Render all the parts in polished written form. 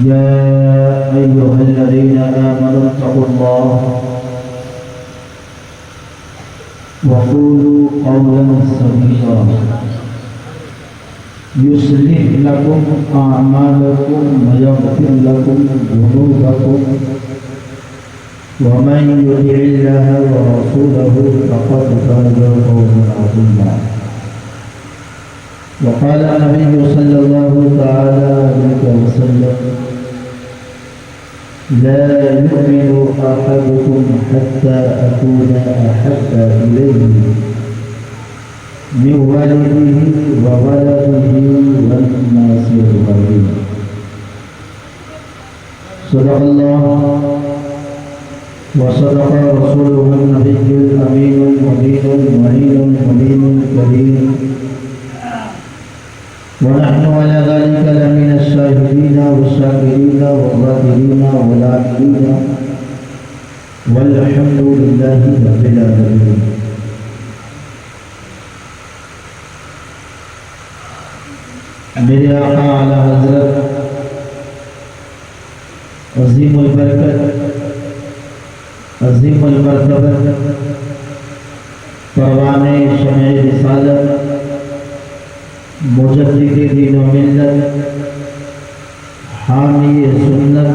يا أيها الذين آمنوا اتقوا الله وقولوا قولا سديدا يصلح لكم أعمالكم ويغفر لكم ذنوبكم ومن يطع الله ورسوله فقد فاز فوزا عظيما. وقال النبي صلى الله تعالى عليه وسلم: لا يؤمن أحدكم حتى أكون أحب إليه من والده وولده والناس أجمعين. صدق الله وصدق رسوله النبي الأمين المبين المعين المبين الكريم، ونحن على ذلك لمن الشاهدين والشاكرين والذاكرين والعاملين والحمد لله رب العالمين. میرے آقا اعلیٰ حضرت عظیم البرکت عظیم المرتبت پروان شمع رسالت مجدد دین و ملت حامی سنت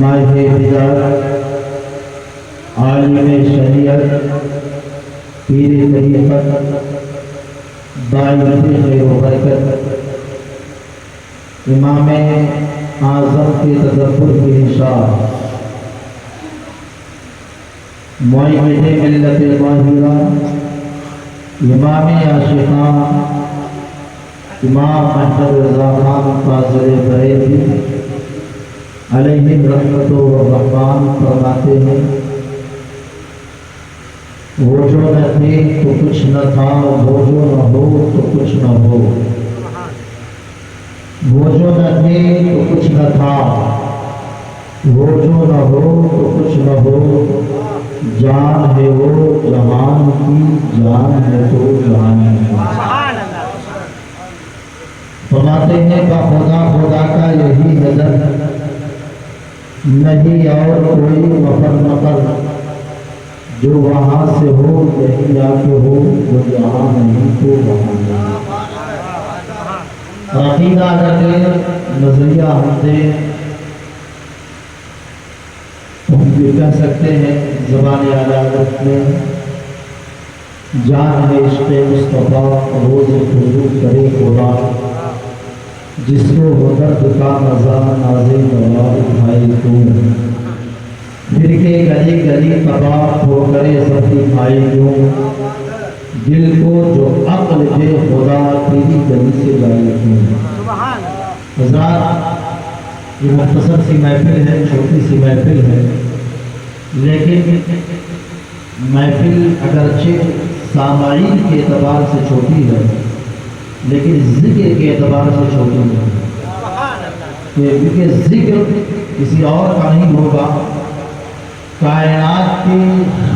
ماہر بدعت عالم شریعت پیر طریقت داعی خیر و برکت امام اعظم کے تدبر کی انشاء معید ملت طاہرہ امام عاشقان امام احمد رضا خان فاضل بریلوی علیہ رحمت و رحمان فرماتے ہیں: وہ جو نہ تھے تو کچھ نہ تھا، وہ جو نہ ہو تو کچھ نہ ہو. وہ جو نہ تھے تو کچھ نہ تھا، وہ جو نہ ہو تو کچھ نہ ہو. جان ہے وہ جہان کی، جان ہے تو جہان ہے. فرماتے ہیں خدا خدا کا یہی نظر نہیں اور کوئی مفر مفر، جو وہاں سے ہو یہی آ کے ہو، وہ جہاں نہیں تو وہاں نہیں. عقیدہ اگر نظریہ ہم سے ہم یہ کہہ سکتے ہیں زبان عدالت میں: جان ہے عشق مصطفیٰ روز حضور کرے خدا، جس کو ہو درد کا مزہ نازے دوا اٹھائے تو. پھر کے گلی گلی کباب ہو کرے سبزی کھائے کیوں، دل کو جو عقل دے خدا تیری گلی سے لائے کیوں. حضرات، یہ مختصر سی محفل ہے، چھوٹی سی محفل ہے، لیکن محفل اگرچہ سامعین کے اعتبار سے چھوٹی ہے لیکن ذکر کے اعتبار سے چھوٹی ہے، کیونکہ ذکر کسی اور کا نہیں ہوگا، کائنات کے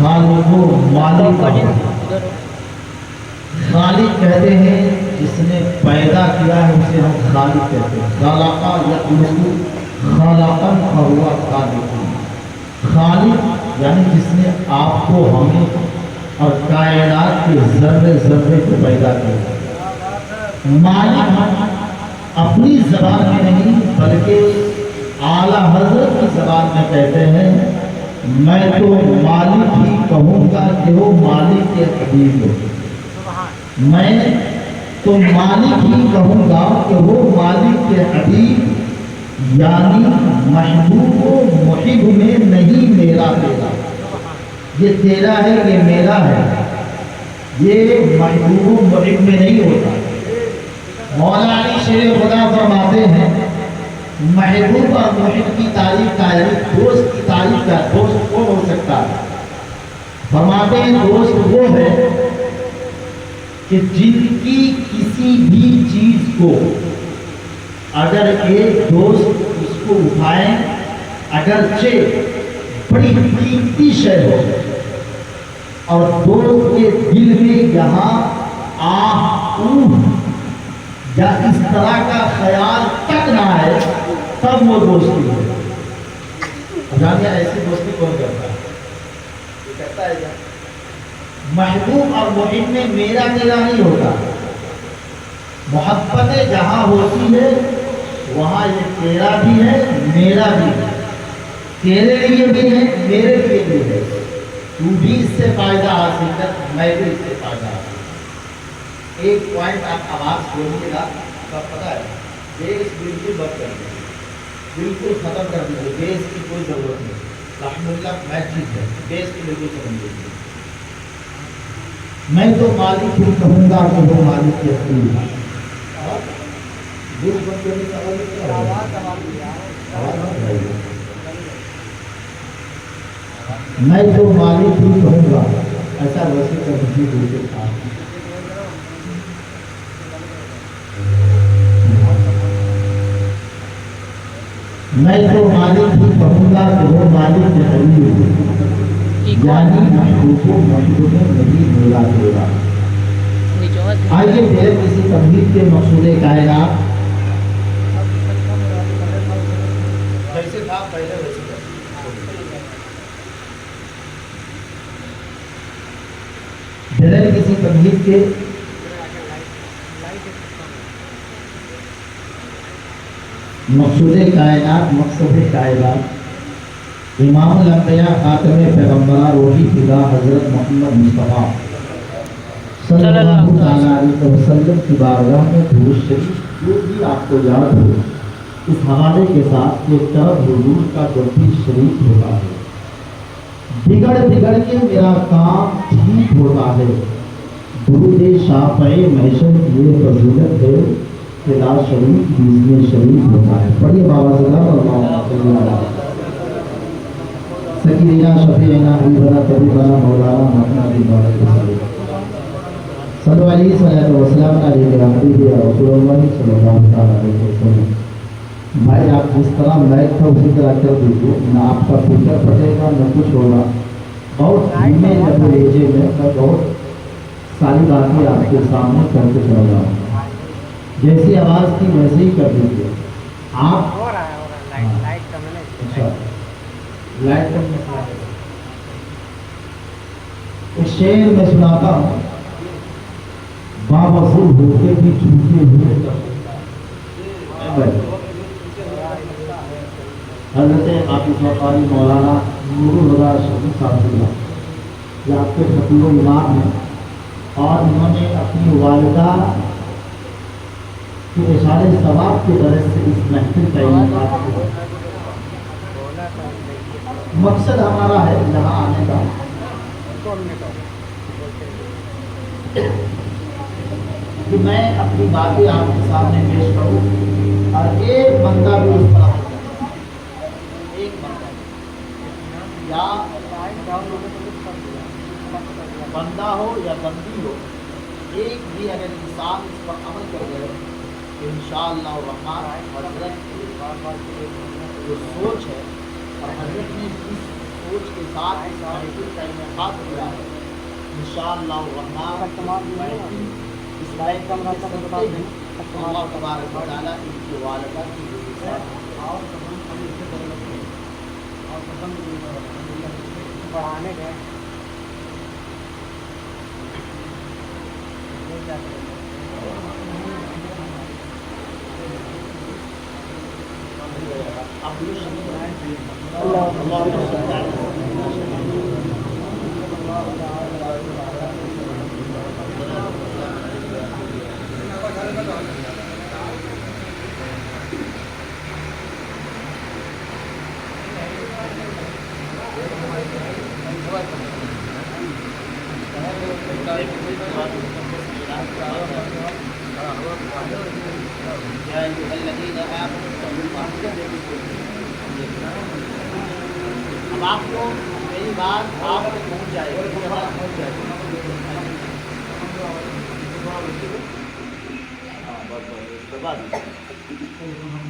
خالق و مالک کا. خالق کہتے ہیں جس نے پیدا کیا ہے، اسے ہم خالق کہتے ہیں. خالقہ یخلق خالقاً فہو خالق. خالق یعنی جس نے آپ کو، ہمیں اور کائنات کے ذرے ذرے کو پیدا کیا. مالک اپنی زبان میں نہیں بلکہ اعلیٰ حضرت کی زبان میں کہتے ہیں: میں تو مالک ہی کہوں گا کہ وہ مالک کے حبیب ہو. میں تو مالک ہی کہوں گا کہ وہ مالک کے حبیب، یعنی محبوب و محب میں نہیں میرا تیرا. یہ تیرا ہے، یہ میرا ہے، یہ محبوب و محب میں نہیں ہوتا. مولا علی شیر خدا فرماتے ہیں: محبوب اور محب کی تعریف دوست کی تعریف کا دوست کون ہو سکتا ہے؟ فرماتے ہیں دوست وہ ہے کہ جن کی کسی بھی چیز کو اگر ایک دوست اس کو اٹھائے، اگرچہ بڑی قیمتی شے ہو، اور دوست کے دل میں یہاں آہ یا اس طرح کا خیال تک نہ آئے تب وہ دوستی ہے. جانیے ایسی دوستی کون کرتا ہے؟ یہ کہتا ہے کیا محبوب اور محب میں میرا نہیں ہوتا. محبت جہاں ہوتی ہے وہاں یہ تیرا بھی ہے میرا بھی ہے, تیرے لیے بھی ہے میرے لیے بھی ہے. تو بھی اس سے فائدہ حاصل کر, میں بھی اس سے فائدہ حاصل کر. ایک پوائنٹ آپ آواز کھولیے گا تو آپ پتہ ہے بیس بالکل بند کر دیں, بالکل ختم کر دیجیے. بیس کی کوئی ضرورت نہیں. الحمدللہ میں چیز ہے بیس کی بالکل ختم دیجیے. میں تو مالک ہی کہوں گا کہ وہ مالک کے حقیق ہے. میں تو مالک ہی کہوں گا, ایسا ویسے کر دیجیے. میں تو مالک ہی کہوں گا کہ وہ مالک کے حقیق ہے, یعنی محبوب کو محبوب نہیں بولا ہوگا. آئیے پھر کسی تمہید کے مقصود کائنات کیسے تھا پہلے ویسے بغیر کسی تمہید کے مقصود کائنات مقصد کائنات امام الانبیاء خاتم پیغمبران روحی فدا حضرت محمد مصطفیٰ صلی اللہ علیہ وسلم کی بارگاہ میں درود شریف جو بھی آپ کو یاد ہو اس حوالے کے ساتھ ایک طرف حضور کا جب بھی شریف ہوتا ہے بگڑ کے میرا کام ٹھیک ہوتا ہے. درود شافع محشر یہ فضیلت ہے کہ لا شریف بیزم شریف ہوتا ہے. پڑھیے بابا صلی اللہ علیہ سکینہ شفیعنا حبیبنا طبیبنا مولانا محمد بن صلی اللہ علیہ وسلم علیہ حبیب رسول اللہ صلی اللہ علیہ وسلم. بھائی آپ جس طرح میچ تھا اسی طرح کر دیجیے, نہ آپ کا فیچر پھٹے گا نہ کچھ ہوگا. بہت دھیمے لہجے میں میں بہت ساری باتیں آپ کے سامنے کر کے چل رہا ہوں. جیسی آواز تھی ویسے ہی کر دیجیے آپ. لائٹ ایک شعر میں سناتا ہوں, باوضو ہو کے بھی چھوٹے ہوئے حضرت حافظ وقاری مولانا نور الہدا شفیع صاحب یہ آپ کے خطیب و امام ہیں, اور انہوں نے اپنی والدہ کے اشارے ثواب کے درس سے اس محفل کا انعقاد کیا. مقصد ہمارا ہے یہاں آنے کا کہ میں اپنی باتیں آپ کے سامنے پیش کروں اور ایک بندہ بھی اس طرح ایک بندہ یا بندہ ہو یا بندی ہو, ایک بھی اگر انسان اس پر عمل کر گئے تو انشاءاللہ الرحمن حضرت جو سوچ ہے اور حضرت نے جس سوچ کے ساتھ اس محفل کا انعقاد کیا ہے انشاءاللہ الرحمن اس لائق کا مناسب ہے. اللہ تبارک و تعالیٰ ان کی والدہ کی بڑھانے گئے اب آپ کو میری بات آپ تک پہنچ جائے گی,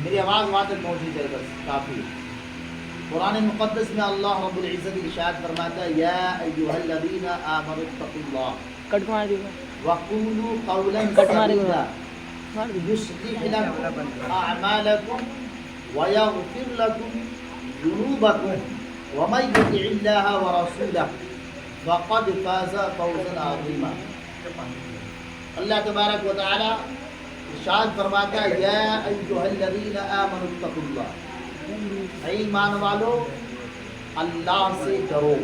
میری آواز وہاں تک پہنچی جائے بس کافی. قرآن مقدس میں اللہ رب العزت ارشاد فرماتا ہے یا ایھا الذین آمنوا اتقوا اللہ. وَقُولُوا قَوْلًا سَدِيدًا يُصْلِحْ لَكُمْ أَعْمَالَكُمْ وَيَغْفِرْ لَكُمْ ذُنُوبَكُمْ وَمَن يُطِعِ اللَّهَ وَرَسُولَهُ فَقَدْ فَازَ فَوْزًا عَظِيمًا۔ اللہ تبارک و تعالی ارشاد فرماتا ہے یا ایھا الذین آمنوا اتقوا اللہ، اے ایمان والو اللہ سے ڈرو،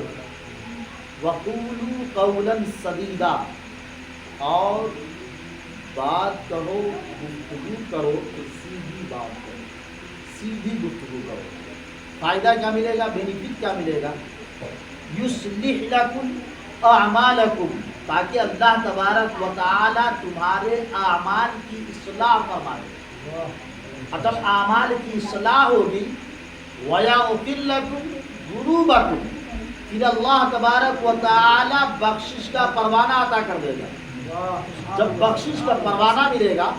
وقولوا قولا سدیدا، اور بات کہو، گفتگو کرو تو سیدھی بات کرو، سیدھی گفتگو کرو۔ فائدہ کیا ملے گا؟ بینیفٹ کیا ملے گا؟ یصلح لکم اعمالکم، تاکہ اللہ تبارک و تعالی تمہارے اعمال کی اصلاح فرمائے۔ جب اعمال کی اصلاح ہوگی وَيَغْفِرْ لَكُمْ ذُنُوبَكُمْ، پھر اللہ تبارک و تعالی بخشش کا پروانہ عطا کر دے گا۔ جب بخشش کا پروانہ ملے گا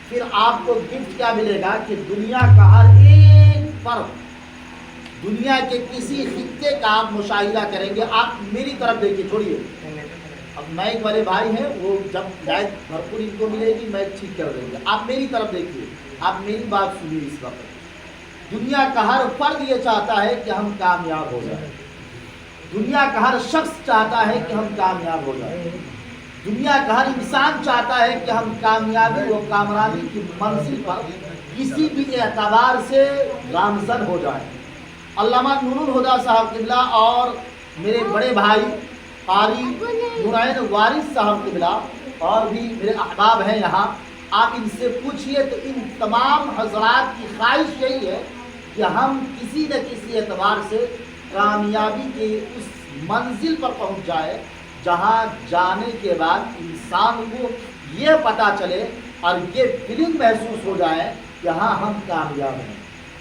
پھر آپ کو گفٹ کیا ملے گا کہ دنیا کا ہر ایک فرد، دنیا کے کسی خطے کا آپ مشاہدہ کریں گے۔ آپ میری طرف دیکھیے، چھوڑیے اب مائک والے بھائی ہیں، وہ جب ہدایت بھرپور ان کو ملے گی میں ٹھیک کر دیں گے۔ آپ میری طرف دیکھیے، آپ میری بات سنیے۔ اس وقت دنیا کا ہر فرد یہ چاہتا ہے کہ ہم کامیاب ہو جائیں، دنیا کا ہر شخص چاہتا ہے کہ ہم کامیاب ہو جائیں، دنیا کا ہر انسان چاہتا ہے کہ ہم کامیابی و کامرانی کی منزل پر کسی بھی اعتبار سے گامزن ہو جائیں۔ علامہ نور الہدیٰ صاحب قبلہ اور میرے بڑے بھائی قاری نورعین وارث صاحب قبلہ اور بھی میرے احباب ہیں یہاں، آپ ان سے پوچھئے تو ان تمام حضرات کی خواہش یہی ہے کہ ہم کسی نہ کسی اعتبار سے کامیابی کے اس منزل پر پہنچ جائے جہاں جانے کے بعد انسان کو یہ پتہ چلے اور یہ فیلنگ محسوس ہو جائے کہ ہاں ہم کامیاب ہیں۔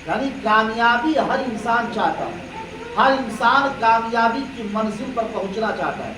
یعنی کامیابی ہر انسان چاہتا ہے، ہر انسان کامیابی کی منزل پر پہنچنا چاہتا ہے۔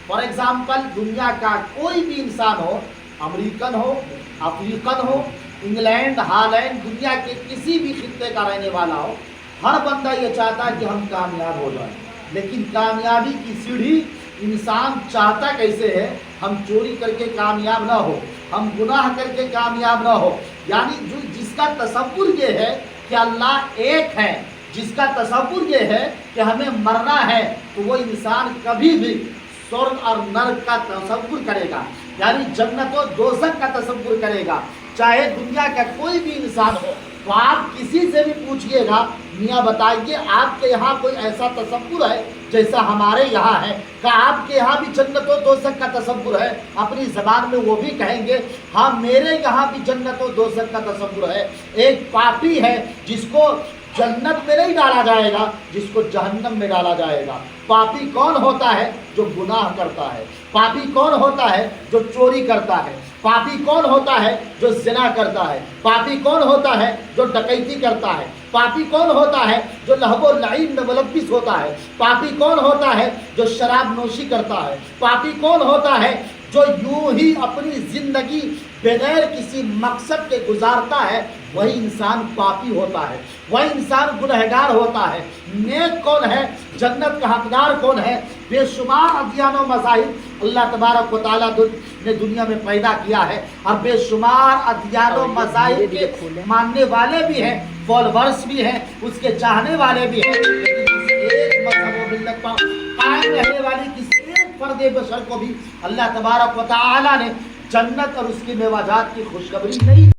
فار ایگزامپل دنیا کا کوئی بھی انسان ہو، امریکن ہو، افریقن ہو، انگلینڈ، ہالینڈ، دنیا کے کسی بھی خطے کا رہنے والا ہو، ہر بندہ یہ چاہتا ہے کہ ہم کامیاب ہو جائیں۔ لیکن کامیابی کی سیڑھی انسان چاہتا کیسے ہے؟ ہم چوری کر کے کامیاب نہ ہو، ہم گناہ کر کے کامیاب نہ ہو۔ یعنی جس کا تصور یہ ہے کہ اللہ ایک ہے، جس کا تصور یہ ہے کہ ہمیں مرنا ہے، تو وہ انسان کبھی بھی سرگ اور نرک کا تصور کرے گا، یعنی جنت و دوزخ کا تصور کرے گا۔ چاہے دنیا کا کوئی بھی انسان ہو، تو آپ کسی سے بھی پوچھئے گا میاں بتائیے آپ کے یہاں کوئی ایسا تصور ہے جیسا ہمارے یہاں ہے؟ کہ آپ کے یہاں بھی جنت و دوزخ کا تصور ہے؟ اپنی زبان میں وہ بھی کہیں گے ہاں میرے یہاں بھی جنت و دوزخ کا تصور ہے۔ ایک پاپی ہے جس کو جنت میں نہیں ڈالا جائے گا، جس کو جہنم میں ڈالا جائے گا۔ پاپی کون ہوتا ہے؟ جو گناہ کرتا ہے۔ پاپی کون ہوتا ہے؟ جو چوری کرتا ہے۔ پاپی کون ہوتا ہے؟ جو زنا کرتا ہے۔ پاپی کون ہوتا ہے؟ جو ڈکیتی کرتا ہے۔ پاپی کون ہوتا ہے؟ جو لہو و لعب میں ملوث ہوتا ہے۔ پاپی کون ہوتا ہے؟ جو شراب نوشی کرتا ہے۔ پاپی کون ہوتا ہے؟ جو یوں ہی اپنی زندگی بغیر کسی مقصد کے گزارتا ہے، وہی انسان پاپی ہوتا ہے، وہی انسان گنہگار ہوتا ہے۔ نیک کون ہے؟ جنت کا حقدار کون ہے؟ بے شمار ادیان و مذاہب اللہ تبارک و تعالیٰ نے دنیا میں پیدا کیا ہے، اور بے شمار ادیان و مذاہب کے ماننے والے بھی ہیں، فالوورس بھی ہیں، اس کے چاہنے والے بھی ہیں، لیکن اس ایک مذہب و ملت پر قائم رہنے والی کسی ایک فرد بشر کو بھی اللہ تبارک و تعالیٰ نے جنت اور اس کی میوہ جات کی خوشخبری نہیں